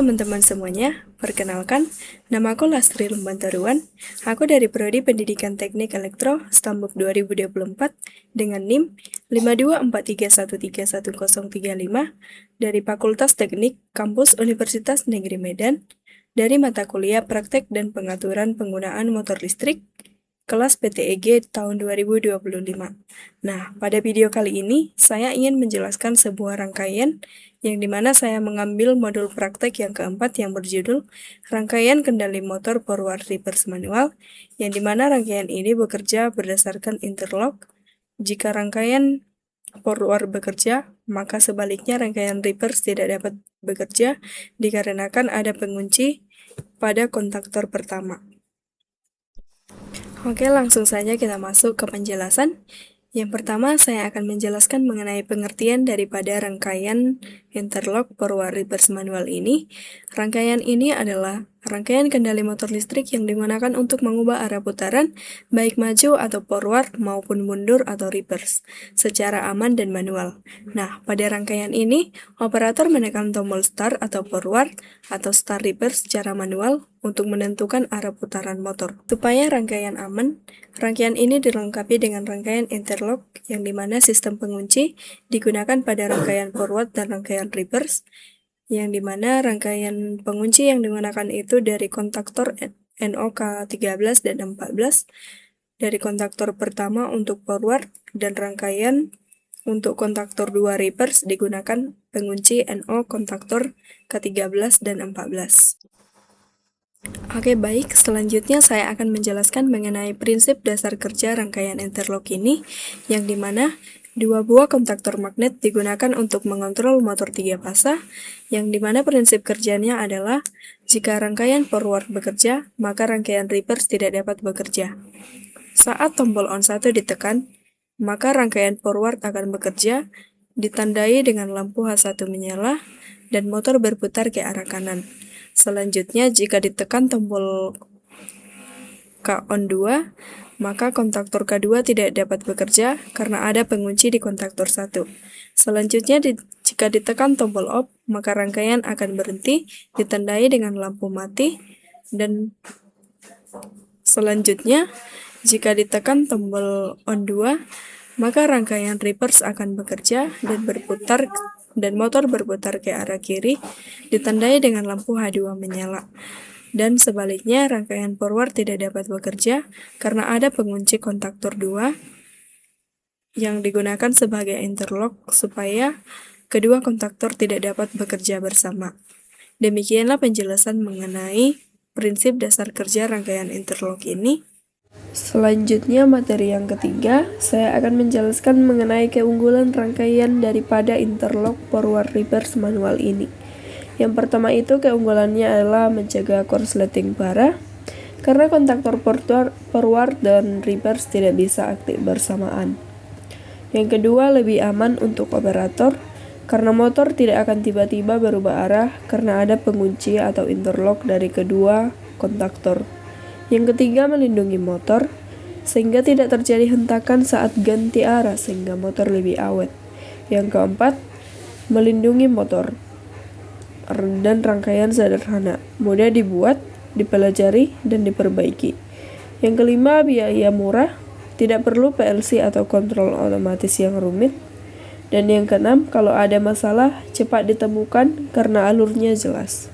teman-teman semuanya, perkenalkan, nama aku Lastri Lumbantaruan. Aku dari Prodi Pendidikan Teknik Elektro, Stambuk 2024, dengan NIM 52431311035 dari Fakultas Teknik, Kampus Universitas Negeri Medan, dari mata kuliah Praktek dan Pengaturan Penggunaan Motor Listrik, kelas PTEG tahun 2025. Nah, pada video kali ini, saya ingin menjelaskan sebuah rangkaian yang dimana saya mengambil modul praktek yang keempat yang berjudul Rangkaian Kendali Motor Forward Reverse Manual, yang dimana rangkaian ini bekerja berdasarkan interlock. Jika rangkaian forward bekerja, maka sebaliknya rangkaian reverse tidak dapat bekerja dikarenakan ada pengunci pada kontaktor pertama. Oke, langsung saja kita masuk ke penjelasan. Yang pertama, saya akan menjelaskan mengenai pengertian daripada rangkaian interlock forward reverse manual ini. Rangkaian ini adalah rangkaian kendali motor listrik yang digunakan untuk mengubah arah putaran, baik maju atau forward maupun mundur atau reverse, secara aman dan manual. Nah, pada rangkaian ini, operator menekan tombol start atau forward atau start reverse secara manual untuk menentukan arah putaran motor. Supaya rangkaian aman, rangkaian ini dilengkapi dengan rangkaian interlock yang dimana sistem pengunci digunakan pada rangkaian forward dan rangkaian reverse, yang dimana rangkaian pengunci yang digunakan itu dari kontaktor NOK13 dan 14, dari kontaktor pertama untuk forward, dan rangkaian untuk kontaktor 2 reverse digunakan pengunci NO kontaktor ke-13 dan 14. Oke, baik. Selanjutnya saya akan menjelaskan mengenai prinsip dasar kerja rangkaian interlock ini, yang dimana dua buah kontaktor magnet digunakan untuk mengontrol motor 3 fasa, yang dimana prinsip kerjanya adalah jika rangkaian forward bekerja, maka rangkaian reverse tidak dapat bekerja. Saat tombol on 1 ditekan, maka rangkaian forward akan bekerja, ditandai dengan lampu H1 menyala, dan motor berputar ke arah kanan. Selanjutnya, jika ditekan tombol K-on 2, maka kontaktor K2 tidak dapat bekerja karena ada pengunci di kontaktor 1. Selanjutnya, jika ditekan tombol off, maka rangkaian akan berhenti, ditandai dengan lampu mati, dan selanjutnya, jika ditekan tombol on 2, maka rangkaian reverse akan bekerja dan berputar dan motor berputar ke arah kiri, ditandai dengan lampu H2 menyala. Dan sebaliknya, rangkaian forward tidak dapat bekerja karena ada pengunci kontaktor 2 yang digunakan sebagai interlock supaya kedua kontaktor tidak dapat bekerja bersama. Demikianlah penjelasan mengenai prinsip dasar kerja rangkaian interlock ini. Selanjutnya, materi yang ketiga, saya akan menjelaskan mengenai keunggulan rangkaian daripada interlock forward reverse manual ini. Yang pertama itu keunggulannya adalah mencegah korsleting parah, karena kontaktor forward dan reverse tidak bisa aktif bersamaan. Yang kedua, lebih aman untuk operator, karena motor tidak akan tiba-tiba berubah arah karena ada pengunci atau interlock dari kedua kontaktor. Yang ketiga, melindungi motor, sehingga tidak terjadi hentakan saat ganti arah sehingga motor lebih awet. Yang keempat, melindungi motor, dan rangkaian sederhana, mudah dibuat, dipelajari, dan diperbaiki. Yang kelima, biaya murah, tidak perlu PLC atau kontrol otomatis yang rumit. Dan yang keenam, kalau ada masalah, cepat ditemukan karena alurnya jelas.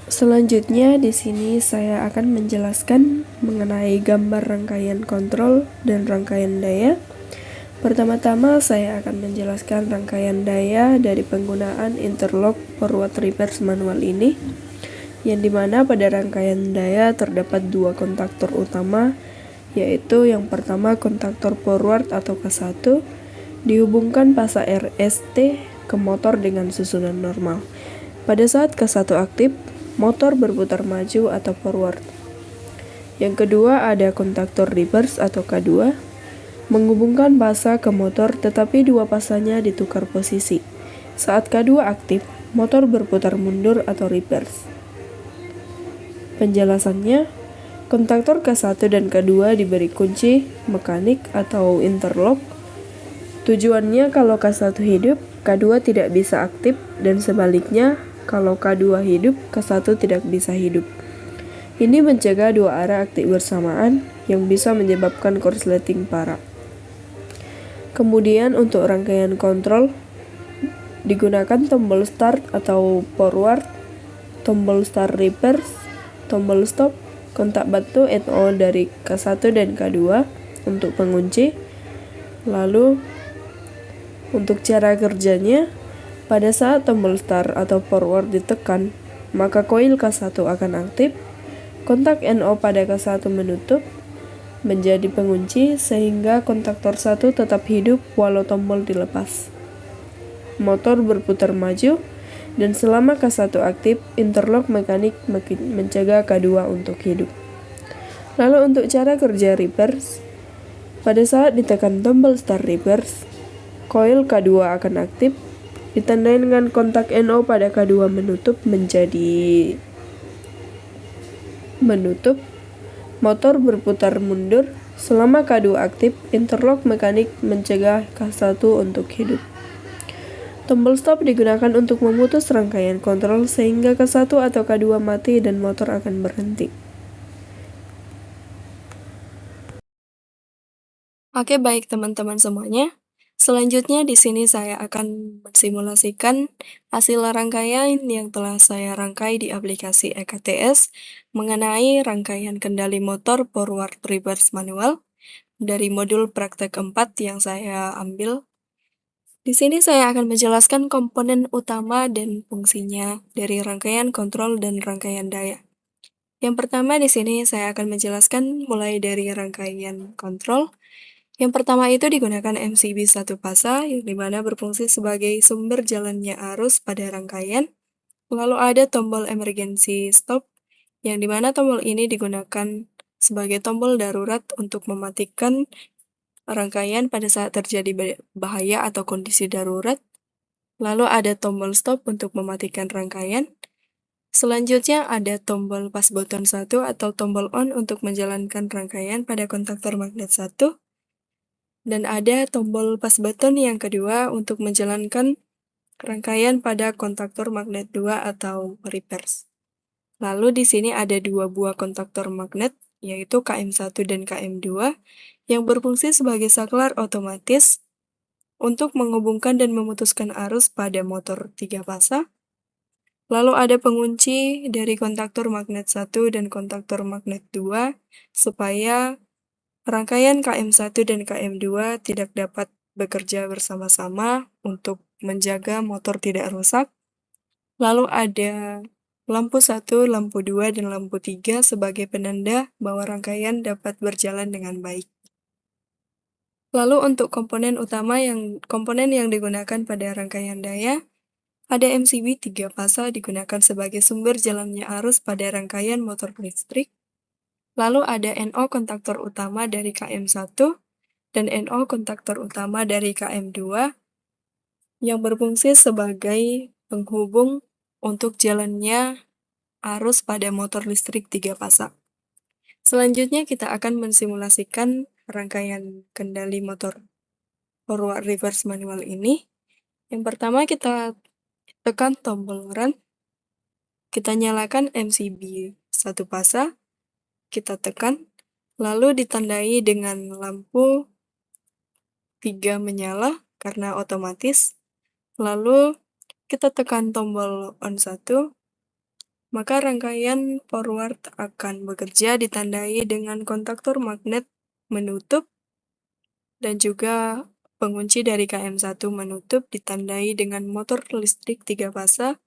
Selanjutnya, di sini saya akan menjelaskan mengenai gambar rangkaian kontrol dan rangkaian daya. Pertama-tama, saya akan menjelaskan rangkaian daya dari penggunaan interlock forward reverse manual ini, yang dimana pada rangkaian daya terdapat dua kontaktor utama, yaitu yang pertama kontaktor forward atau K1, dihubungkan pasa RST ke motor dengan susunan normal. Pada saat K1 aktif, motor berputar maju atau forward. Yang kedua ada kontaktor reverse atau K2, menghubungkan pasa ke motor tetapi dua pasanya ditukar posisi. Saat K2 aktif, motor berputar mundur atau reverse. Penjelasannya, kontaktor K1 dan K2 diberi kunci mekanik atau interlock. Tujuannya kalau K1 hidup, K2 tidak bisa aktif, dan sebaliknya, kalau K2 hidup, K1 tidak bisa hidup. Ini mencegah dua arah aktif bersamaan yang bisa menyebabkan korsleting parah. Kemudian untuk rangkaian kontrol, digunakan tombol start atau forward, tombol start reverse, tombol stop, kontak batu NO dari K1 dan K2 untuk pengunci. Lalu untuk cara kerjanya, pada saat tombol start atau forward ditekan, maka koil K1 akan aktif, kontak NO pada K1 menutup, menjadi pengunci sehingga kontaktor 1 tetap hidup walau tombol dilepas. Motor berputar maju, dan selama K1 aktif, interlock mekanik mencegah K2 untuk hidup. Lalu untuk cara kerja reverse, pada saat ditekan tombol start reverse, koil K2 akan aktif, ditandai dengan kontak NO pada K2 menutup menjadi menutup, motor berputar mundur. Selama K2 aktif, interlock mekanik mencegah K1 untuk hidup. Tombol stop digunakan untuk memutus rangkaian kontrol sehingga K1 atau K2 mati dan motor akan berhenti. Oke, baik teman-teman semuanya. Selanjutnya di sini saya akan mensimulasikan hasil rangkaian yang telah saya rangkai di aplikasi EKTS mengenai rangkaian kendali motor forward reverse manual dari modul praktek 4 yang saya ambil. Di sini saya akan menjelaskan komponen utama dan fungsinya dari rangkaian kontrol dan rangkaian daya. Yang pertama di sini saya akan menjelaskan mulai dari rangkaian kontrol. Yang pertama itu digunakan MCB satu fasa, yang dimana berfungsi sebagai sumber jalannya arus pada rangkaian. Lalu ada tombol emergency stop, yang dimana tombol ini digunakan sebagai tombol darurat untuk mematikan rangkaian pada saat terjadi bahaya atau kondisi darurat. Lalu ada tombol stop untuk mematikan rangkaian. Selanjutnya ada tombol push button 1 atau tombol on untuk menjalankan rangkaian pada kontaktor magnet 1. Dan ada tombol push button yang kedua untuk menjalankan rangkaian pada kontaktor magnet 2 atau reverse. Lalu di sini ada dua buah kontaktor magnet, yaitu KM1 dan KM2, yang berfungsi sebagai saklar otomatis untuk menghubungkan dan memutuskan arus pada motor 3 fasa. Lalu ada pengunci dari kontaktor magnet 1 dan kontaktor magnet 2, supaya rangkaian KM1 dan KM2 tidak dapat bekerja bersama-sama untuk menjaga motor tidak rusak. Lalu ada lampu 1, lampu 2, dan lampu 3 sebagai penanda bahwa rangkaian dapat berjalan dengan baik. Lalu untuk komponen yang digunakan pada rangkaian daya, ada MCB 3 fasa digunakan sebagai sumber jalannya arus pada rangkaian motor listrik. Lalu ada NO kontaktor utama dari KM1 dan NO kontaktor utama dari KM2 yang berfungsi sebagai penghubung untuk jalannya arus pada motor listrik 3 fasa. Selanjutnya kita akan mensimulasikan rangkaian kendali motor forward reverse manual ini. Yang pertama kita tekan tombol run, kita nyalakan MCB 1 fasa, kita tekan, lalu ditandai dengan lampu 3 menyala karena otomatis. Lalu kita tekan tombol on 1, maka rangkaian forward akan bekerja ditandai dengan kontaktor magnet menutup dan juga pengunci dari KM1 menutup ditandai dengan motor listrik 3 fasa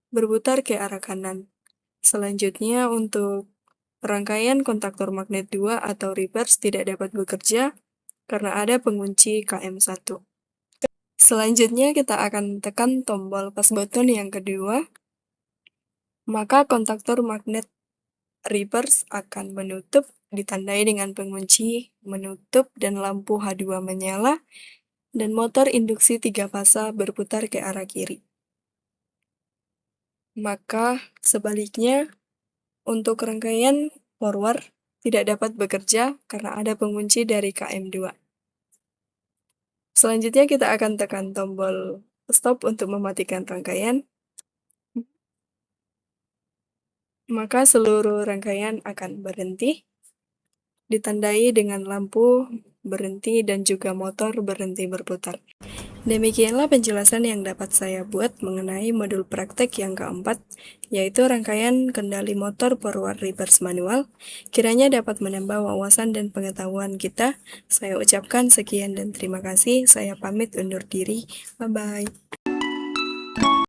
berputar ke arah kanan. Selanjutnya untuk rangkaian kontaktor magnet 2 atau reverse tidak dapat bekerja karena ada pengunci KM1. Selanjutnya kita akan tekan tombol push button yang kedua, maka kontaktor magnet reverse akan menutup ditandai dengan pengunci menutup dan lampu H2 menyala, dan motor induksi 3 fasa berputar ke arah kiri. Maka sebaliknya, untuk rangkaian forward tidak dapat bekerja karena ada pengunci dari KM2. Selanjutnya kita akan tekan tombol stop untuk mematikan rangkaian, maka seluruh rangkaian akan berhenti, ditandai dengan lampu berhenti dan juga motor berhenti berputar. Demikianlah penjelasan yang dapat saya buat mengenai modul praktek yang keempat, yaitu rangkaian kendali motor forward reverse manual. Kiranya dapat menambah wawasan dan pengetahuan kita. Saya ucapkan sekian dan terima kasih. Saya pamit undur diri. Bye-bye.